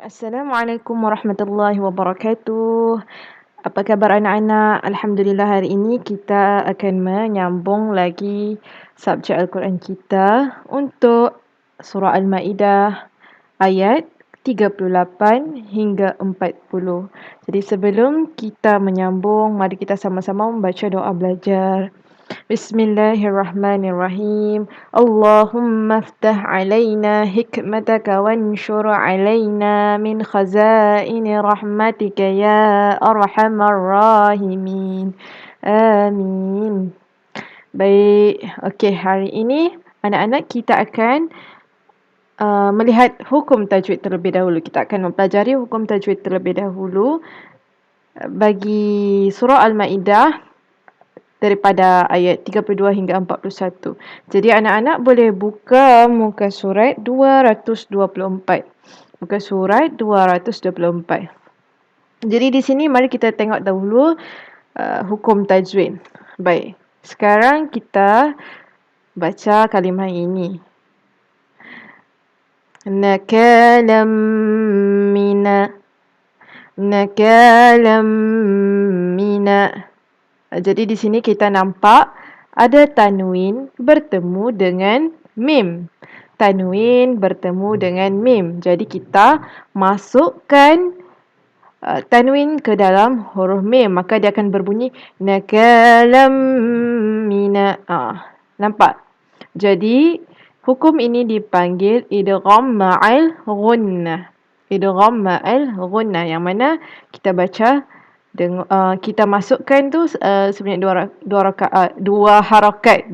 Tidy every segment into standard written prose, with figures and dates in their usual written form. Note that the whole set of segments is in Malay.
Assalamualaikum warahmatullahi wabarakatuh. Apa khabar anak-anak? Alhamdulillah, hari ini kita akan menyambung lagi subjek Al-Quran kita untuk surah Al-Ma'idah ayat 38 hingga 40. Jadi sebelum kita menyambung, mari kita sama-sama membaca doa belajar. Bismillahirrahmanirrahim. Allahumma aftah alaina hikmataka wanshur alaina min khazaini rahmatika ya arhamar rahimin. Amin. Baik, okey, hari ini anak-anak kita akan melihat hukum tajwid terlebih dahulu. Kita akan mempelajari hukum tajwid terlebih dahulu bagi surah Al-Ma'idah daripada ayat 32 hingga 41. Jadi anak-anak boleh buka muka surat 224. Muka surat 224. Jadi di sini mari kita tengok dahulu hukum tajwid. Baik, sekarang kita baca kalimah ini. Nakalam mina. Nakalam mina. Jadi di sini kita nampak ada tanwin bertemu dengan mim. Tanwin bertemu dengan mim. Jadi kita masukkan tanwin ke dalam huruf mim. Maka dia akan berbunyi nakalam mina. Nampak? Jadi hukum ini dipanggil idgham ma'al ghunnah. Idgham ma'al ghunnah. Yang mana kita baca kita masukkan tu sebenarnya dua harakat.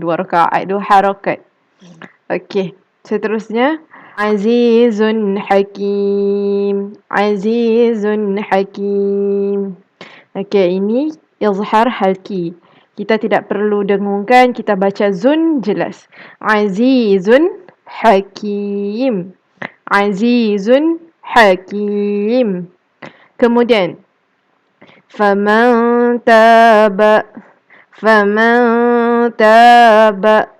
Okey, seterusnya azizun hakim. Azizun hakim. Okey, ini izhar halki. Kita tidak perlu dengungkan, kita baca zun jelas. Azizun hakim. Azizun hakim. Kemudian faman taba. Faman taba.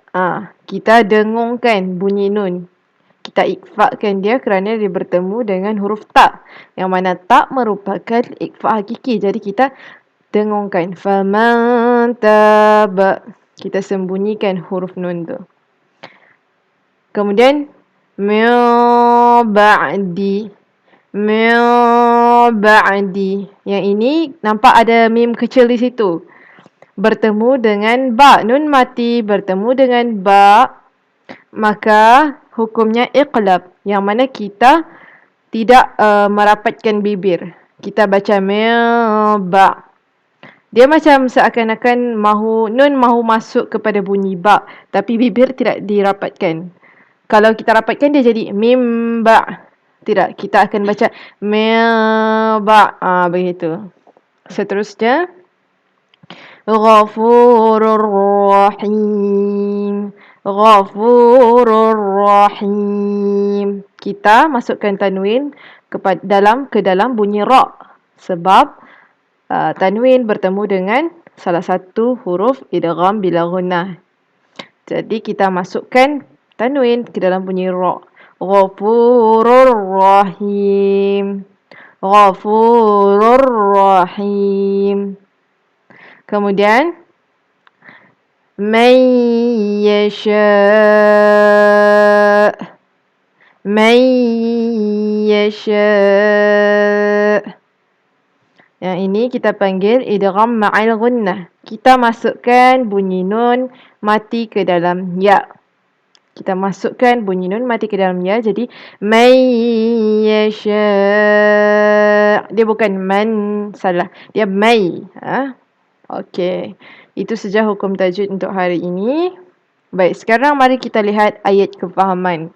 Kita dengungkan bunyi nun. Kita ikfa'kan dia kerana dia bertemu dengan huruf ta. Yang mana ta merupakan ikfa' hakiki. Jadi kita dengungkan. Faman taba. Kita sembunyikan huruf nun tu. Kemudian min ba'di. Min ba'di. Yang ini nampak ada mim kecil di situ. Bertemu dengan ba. Nun mati bertemu dengan ba. Maka hukumnya iqlab. Yang mana kita tidak merapatkan bibir. Kita baca min ba. Dia macam seakan-akan nun mahu masuk kepada bunyi ba. Tapi bibir tidak dirapatkan. Kalau kita rapatkan dia jadi mim ba. Tidak, kita akan baca mim ba. Begitu. Seterusnya Ghafurur Rahim. Ghafurur Rahim. Kita masukkan tanwin ke dalam bunyi ra. Sebab tanwin bertemu dengan salah satu huruf idgham bila ghunnah. Jadi kita masukkan tanwin ke dalam bunyi ra. Ghafurur Rahim. Ghafurur Rahim. Kemudian man yasha'. Man yasha'. Yang ini kita panggil idgham ma'al ghunnah. Kita masukkan bunyi nun mati ke dalam ya. Kita masukkan bunyi nun mati ke dalam ya. Jadi man yasha'. Dia bukan man, salah. Dia may. Okey. Itu saja hukum tajwid untuk hari ini. Baik, sekarang mari kita lihat ayat kefahaman.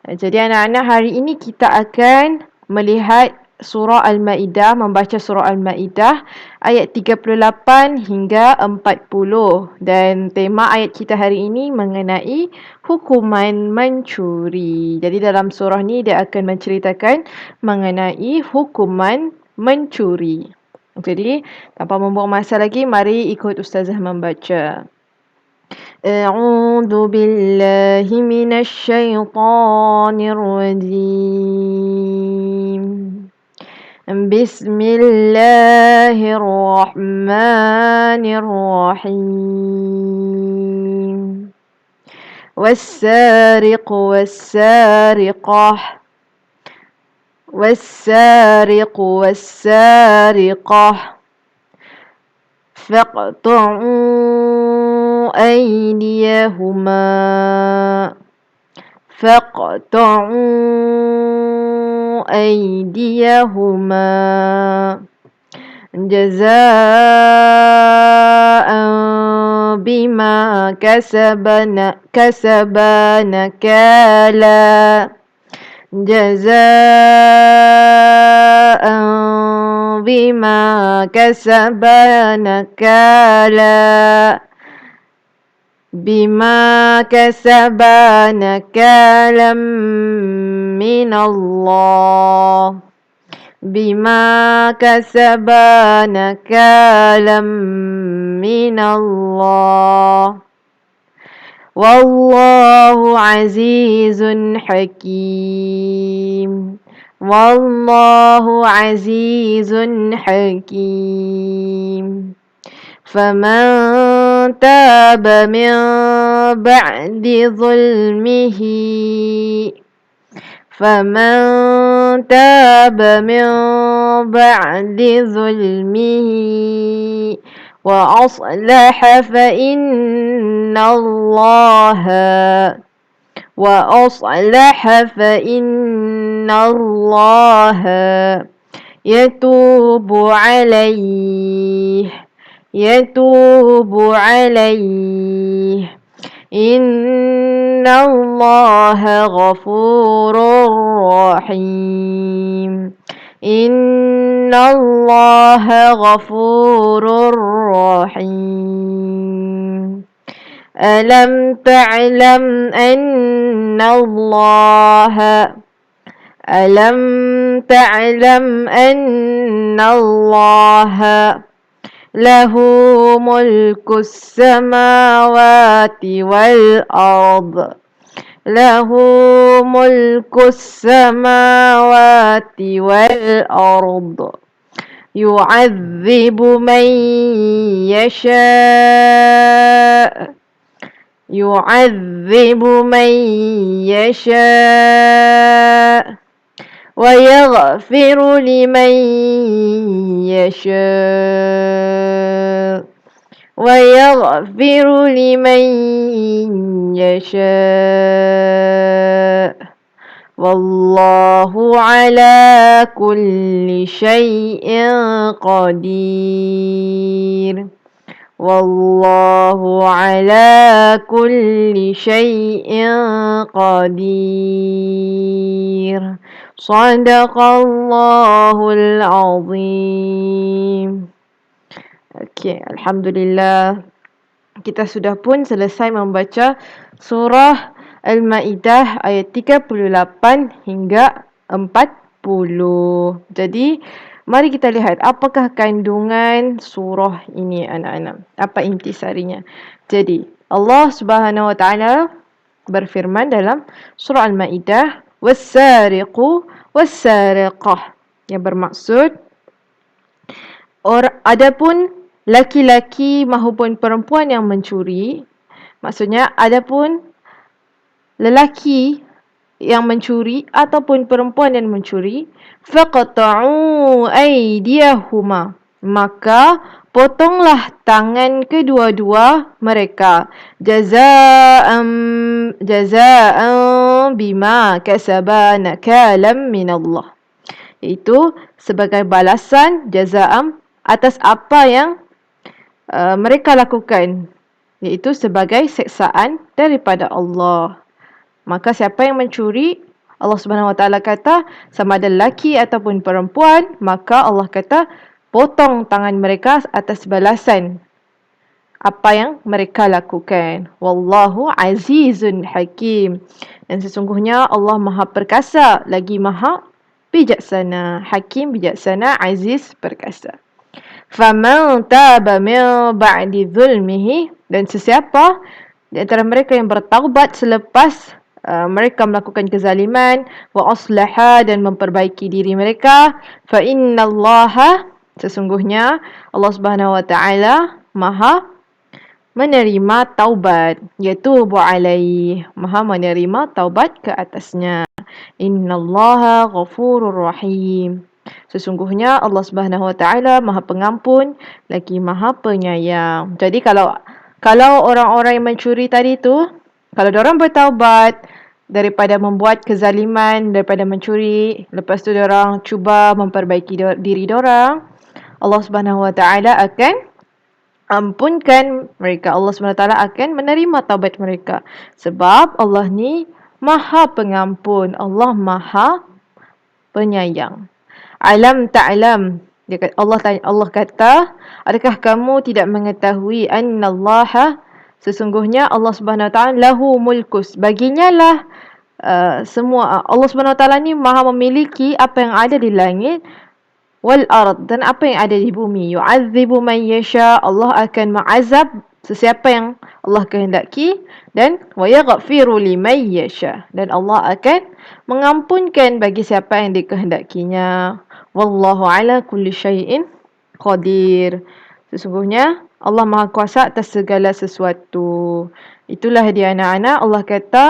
Jadi anak-anak, hari ini kita akan melihat surah Al-Ma'idah, membaca surah Al-Ma'idah ayat 38 hingga 40. Dan tema ayat kita hari ini mengenai hukuman mencuri. Jadi dalam surah ni dia akan menceritakan mengenai hukuman mencuri. Jadi tanpa membuang masa lagi, mari ikut Ustazah membaca. أعوذ بالله من الشيطان الرجيم. بسم الله الرحمن الرحيم. والسارق والسارقة فاقطعوا أيديهما جزاء بما كسبا نكالا بما كسبا نكالا من الله والله عزيز حكيم. فمن تاب من بعد ظلمه وأصلح فإن الله يتوب عليه إن الله غفور رحيم. ألم تعلم أن الله له ملك السماوات والأرض يعذب من يشاء ويغفر لمن يشاء والله على كل شيء قدير. Sadaqallahul azim. Okey, alhamdulillah. Kita sudah pun selesai membaca surah Al-Maidah ayat 38 hingga 40. Jadi, mari kita lihat apakah kandungan surah ini anak-anak. Apa intisarinya. Jadi, Allah Subhanahu wa taala berfirman dalam surah Al-Maidah, "Was-sariqu was-sariqah." Yang bermaksud adapun laki-laki maupun perempuan yang mencuri, maksudnya adapun lelaki yang mencuri ataupun perempuan yang mencuri, faqta'u aydiyahuma, maka potonglah tangan kedua-dua mereka, jazaan bima kasaba nakalam minallah, iaitu sebagai balasan jazaan atas apa yang mereka lakukan, iaitu sebagai seksaan daripada Allah. Maka siapa yang mencuri, Allah Subhanahu Wa Taala kata sama ada lelaki ataupun perempuan, maka Allah kata potong tangan mereka atas balasan apa yang mereka lakukan. Wallahu azizun hakim. Dan sesungguhnya Allah Maha Perkasa lagi Maha Bijaksana. Hakim bijaksana, aziz perkasa. فَمَنْ تَابَ مِنْ بَعْدِ ظُلْمِهِ, Dan sesiapa di antara mereka yang bertaubat selepas mereka melakukan kezaliman wa aslaha dan memperbaiki diri mereka, fa innallaha, sesungguhnya Allah Subhanahu wa taala Maha menerima taubat, yatubu alaih, Maha menerima taubat ke atasnya. Innallaha ghafurur rahim. Sesungguhnya Allah Subhanahu wa taala Maha Pengampun lagi Maha Penyayang. Jadi kalau orang-orang yang mencuri tadi tu, kalau diorang bertaubat daripada membuat kezaliman, daripada mencuri, lepas tu diorang cuba memperbaiki diri diorang, Allah Subhanahu wa taala akan ampunkan mereka. Allah SWT akan menerima taubat mereka. Sebab Allah ni Maha Pengampun. Allah Maha Penyayang. Alam ta'lam. Allah kata, adakah kamu tidak mengetahui annallaha, sesungguhnya Allah Subhanahu Wa Taala lahu mulkus. Baginya lah semua. Allah Subhanahu Wa Taala ni Maha memiliki apa yang ada di langit wal ard, dan apa yang ada di bumi. Yu'adzibu man yasha, Allah akan mengazab sesiapa yang Allah kehendaki, dan wa yaghfiru liman yasha, dan Allah akan mengampunkan bagi siapa yang dikehendakinya. Wallahu ala kulli syai'in qadir. Sesungguhnya Allah Maha Kuasa atas segala sesuatu. Itulah dia anak-anak, Allah kata,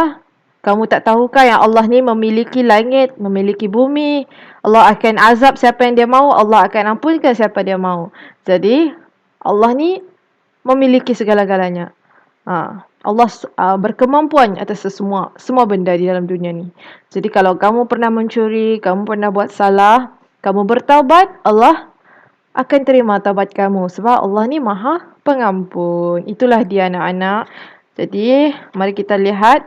kamu tak tahukah yang Allah ni memiliki langit, memiliki bumi. Allah akan azab siapa yang dia mahu, Allah akan ampunkan siapa dia mahu. Jadi Allah ni memiliki segala-galanya. Allah berkemampuan atas semua benda di dalam dunia ni. Jadi kalau kamu pernah mencuri, kamu pernah buat salah, kamu bertaubat, Allah akan terima taubat kamu. Sebab Allah ni Maha Pengampun. Itulah dia anak-anak. Jadi mari kita lihat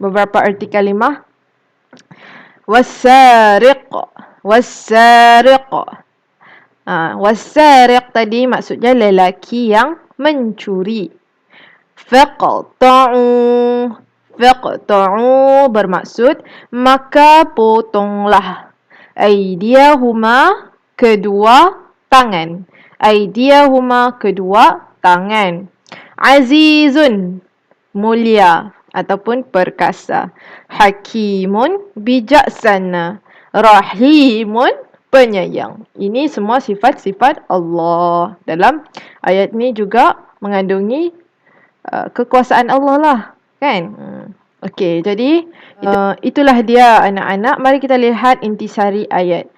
beberapa erti kalimah. Wassariq. Wassariq. Wassariq tadi maksudnya lelaki yang mencuri. Faqta'u. Faqta'u bermaksud maka potonglah. Aydiyahuma, kedua tangan. Aydiyahuma, kedua tangan. Azizun, mulia ataupun perkasa. Hakimun, bijaksana. Rahimun, penyayang. Ini semua sifat-sifat Allah. Dalam ayat ni juga mengandungi kekuasaan Allah lah, kan? Okey, jadi itulah dia anak-anak. Mari kita lihat intisari ayat.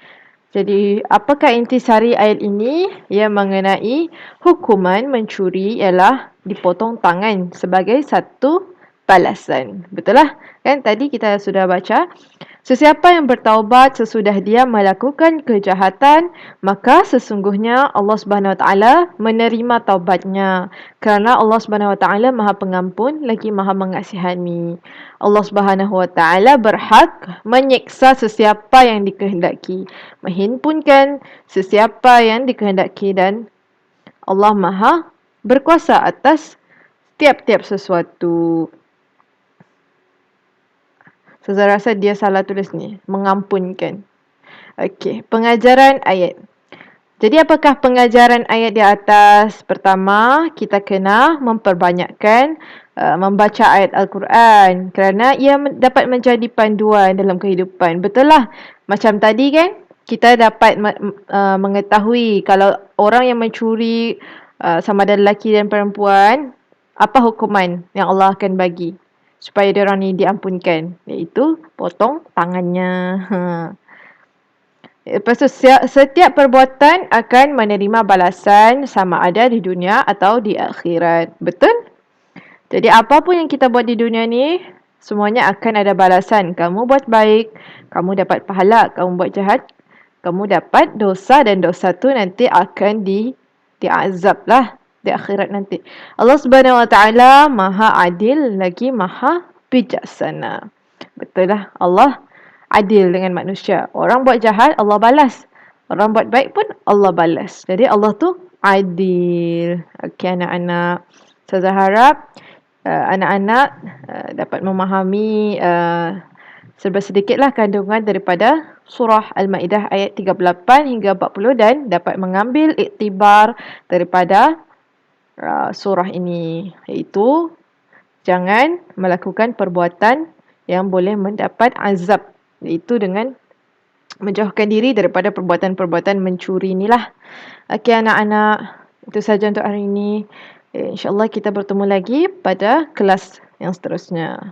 Jadi, apakah intisari ayat ini? Ia mengenai hukuman mencuri ialah dipotong tangan sebagai satu balasan. Betul lah? Kan tadi kita sudah baca. Sesiapa yang bertaubat sesudah dia melakukan kejahatan, maka sesungguhnya Allah Subhanahu Wa Taala menerima taubatnya. Kerana Allah Subhanahu Wa Taala Maha Pengampun lagi Maha Mengasihani. Allah Subhanahu Wa Taala berhak menyiksa sesiapa yang dikehendaki, menghimpunkan sesiapa yang dikehendaki, dan Allah Maha berkuasa atas tiap-tiap sesuatu. Saya rasa dia salah tulis ni. Mengampunkan. Okey. Pengajaran ayat. Jadi apakah pengajaran ayat di atas? Pertama, kita kena memperbanyakkan membaca ayat Al-Quran. Kerana ia dapat menjadi panduan dalam kehidupan. Betul lah. Macam tadi kan, kita dapat mengetahui kalau orang yang mencuri sama ada lelaki dan perempuan, apa hukuman yang Allah akan bagi supaya diorang ni diampunkan, iaitu potong tangannya. Lepas tu setiap perbuatan akan menerima balasan sama ada di dunia atau di akhirat. Betul? Jadi apapun yang kita buat di dunia ni, semuanya akan ada balasan. Kamu buat baik, kamu dapat pahala. Kamu buat jahat, kamu dapat dosa, dan dosa tu nanti akan diazab lah di akhirat nanti. Allah Subhanahu Wa Taala Maha Adil lagi Maha Bijaksana. Betul lah, Allah adil dengan manusia. Orang buat jahat, Allah balas. Orang buat baik pun Allah balas. Jadi Allah tu adil. Okey anak-anak, saya harap anak-anak dapat memahami sedikitlah kandungan daripada surah Al-Ma'idah ayat 38 hingga 40 dan dapat mengambil iktibar daripada surah ini, iaitu jangan melakukan perbuatan yang boleh mendapat azab, iaitu dengan menjauhkan diri daripada perbuatan-perbuatan mencuri inilah. Okey anak-anak, itu saja untuk hari ini. InsyaAllah kita bertemu lagi pada kelas yang seterusnya.